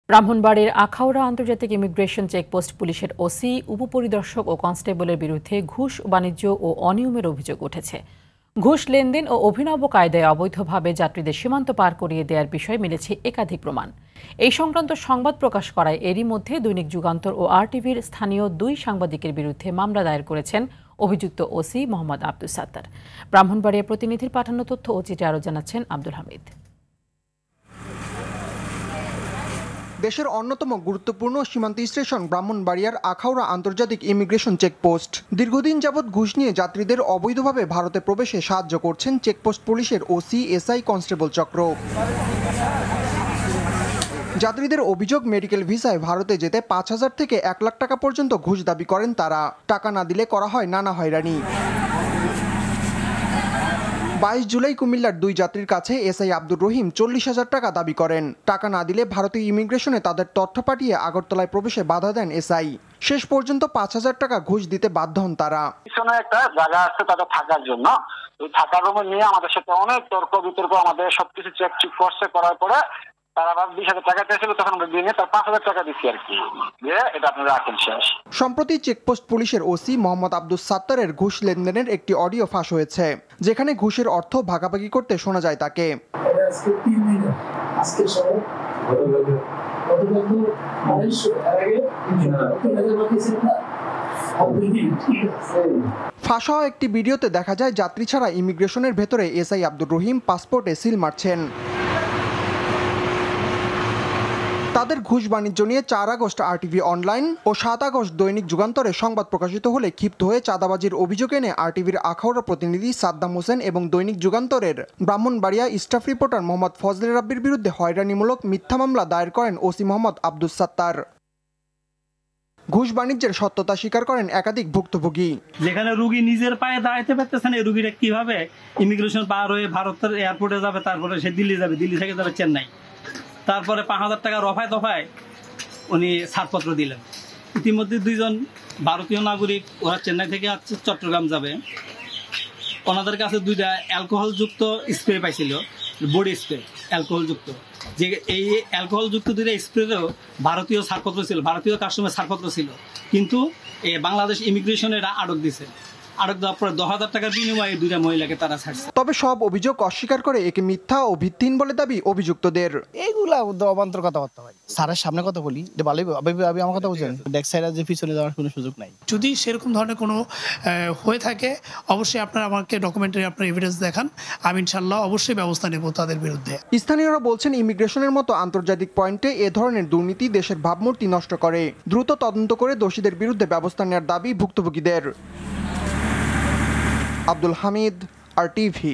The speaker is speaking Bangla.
ব্রাহ্মণবাড়িয়ার আখাউড়া আন্তর্জাতিক ইমিগ্রেশন চেকপোস্ট পুলিশের ওসি, উপপরিদর্শক ও কনস্টেবলের বিরুদ্ধে ঘুষ, বাণিজ্য ও অনিয়মের অভিযোগ উঠেছে। ঘুষ লেনদেন ও অভিনব কায়দায় অবৈধভাবে যাত্রীদের সীমান্ত পার করিয়ে দেওয়ার বিষয়ে মিলেছে একাধিক প্রমাণ। এই সংক্রান্ত সংবাদ প্রকাশ করায় এরই মধ্যে দৈনিক যুগান্তর ও আরটিভির স্থানীয় 2 সাংবাদিকের বিরুদ্ধে মামলা দায়ের করেছেন অভিযুক্ত ওসি মোহাম্মদ আব্দুস সাত্তার। ব্রাহ্মণবাড়িয়া প্রতিনিধির পাঠানো তথ্য ও চিঠি আরও জানাচ্ছেন আব্দুল হামিদ। দেশের অন্যতম গুরুত্বপূর্ণ সীমান্ত স্টেশন ব্রাহ্মণবাড়িয়ার আখাউড়া আন্তর্জাতিক ইমিগ্রেশন চেকপোস্ট। দীর্ঘদিন যাবৎ ঘুষ নিয়ে যাত্রীদের অবৈধভাবে ভারতে প্রবেশে সাহায্য করছেন চেকপোস্ট পুলিশের ওসি, এসআই, কনস্টেবল চক্র। যাত্রীদের অভিযোগ, মেডিকেল ভিসায় ভারতে যেতে 5,000 থেকে 1 লাখ টাকা পর্যন্ত ঘুষ দাবি করেন তারা। টাকা না দিলে করা হয় নানা হয়রানি। 22 জুলাই কুমিল্লার 2 যাত্রীর কাছে এসআই আব্দুর রহিম 40,000 টাকা দাবি করেন। টাকা না দিলে ভারতীয় ইমিগ্রেশনে তাদের তথ্য পাঠিয়ে আগরতলায় প্রবেশে বাধা দেন এসআই। শেষ পর্যন্ত 5,000 টাকা ঘুষ দিতে বাধ্য হন তারা। পিছনে একটা জায়গা আছে তাদের থাকার জন্য, ওই থাকার রুমে নিয়ে আমাদের সাথে অনেক তর্ক বিতর্ক, আমাদের সবকিছু চেক করছে, করার পরে তারা আবার 20,000 টাকা চেয়েছিল, তখন আমরা দিয়ে তার 5,000 টাকা দিচ্ছি আর কি, যে এটা আপনারা রাখেন শেষ। সম্প্রতি চেকপোস্ট পুলিশের ওসি মোহাম্মদ আব্দুস সাত্তারের ঘুষ লেনদেনের একটি অডিও ফাঁস হয়েছে, যেখানে ঘুষের অর্থ ভাগাভাগি করতে শোনা যায় তাকে। ফাঁস হওয়া একটি ভিডিওতে দেখা যায় যাত্রী ছাড়া ইমিগ্রেশনের ভেতরে এসআই আব্দুর রহিম পাসপোর্টে সিল মারছেন। তাদের ঘুষ বাণিজ্য নিয়ে 4 আগস্ট আরটিভি অনলাইন ও 7 আগস্ট দৈনিক যুগান্তরে সংবাদ প্রকাশিত হলে ক্ষিপ্ত হয়ে চাঁদাবাজির অভিযোগ এনে আরটিভির আখাউড়া প্রতিনিধি সাদ্দাম হোসেন এবং দৈনিক যুগান্তরের ব্রাহ্মণবাড়িয়া স্টাফ রিপোর্টার মোহাম্মদ ফজলে রাব্বির বিরুদ্ধে হয়রানিমূলক মিথ্যা মামলা দায়ের করেন ওসি মোহাম্মদ আব্দুস সাত্তার। ঘুষ বাণিজ্যের সত্যতা স্বীকার করেন একাধিক ভুক্তভোগী। যেখানে রোগী নিজের পায়ে দাঁড়াতে পারতেছে না, এই রোগীরা কিভাবে ইমিগ্রেশন পার হয়ে ভারতের এয়ারপোর্টে যাবে, তারপরে সে দিল্লি যাবে, দিল্লি থেকে যাবে চেন্নাই, তারপরে 5,000 টাকা রফায় দফায় উনি ছাড়পত্র দিলেন। ইতিমধ্যে 2 জন ভারতীয় নাগরিক, ওরা চেন্নাই থেকে আসছে, চট্টগ্রাম যাবে। ওনাদের কাছে 2টা অ্যালকোহলযুক্ত স্প্রে পাইছিল, বডি স্প্রে অ্যালকোহলযুক্ত, যে এই অ্যালকোহলযুক্ত 2টা স্প্রেতেও ভারতীয় ছাড়পত্র ছিল, ভারতীয় কাস্টমের ছাড়পত্র ছিল, কিন্তু বাংলাদেশ ইমিগ্রেশন এরা আটক দিছে। আটক দেওয়ার পরে 10,000 টাকার বিনিময়ে 2টা মহিলাকে তারা ছাড়ছে। তবে সব অভিযোগ অস্বীকার করে একে মিথ্যা ও ভিত্তিহীন বলে দাবি অভিযুক্তদের। এইগুলা অবান্তর কথাবার্তা হয়। স্যারের সামনে কথা বলি, ভালোই আমার কথা বুঝেন, ব্যাক সাইডে যে পিছনে যাওয়ার কোনো সুযোগ নাই। যদি সেরকম ধরনের কোনো হয়ে থাকে, অবশ্যই আপনারা আমাকে ডকুমেন্টারি আপনার এভিডেন্স দেখান, আমি ইনশাআল্লাহ অবশ্যই ব্যবস্থা নেব তাদের বিরুদ্ধে। স্থানীয়রা বলছেন, ইমিগ্রেশনের মতো আন্তর্জাতিক পয়েন্টে এ ধরনের দুর্নীতি দেশের ভাবমূর্তি নষ্ট করে। দ্রুত তদন্ত করে দোষীদের বিরুদ্ধে ব্যবস্থা নেওয়ার দাবি ভুক্তভোগীদের। আব্দুল হামিদ, আরটিভি।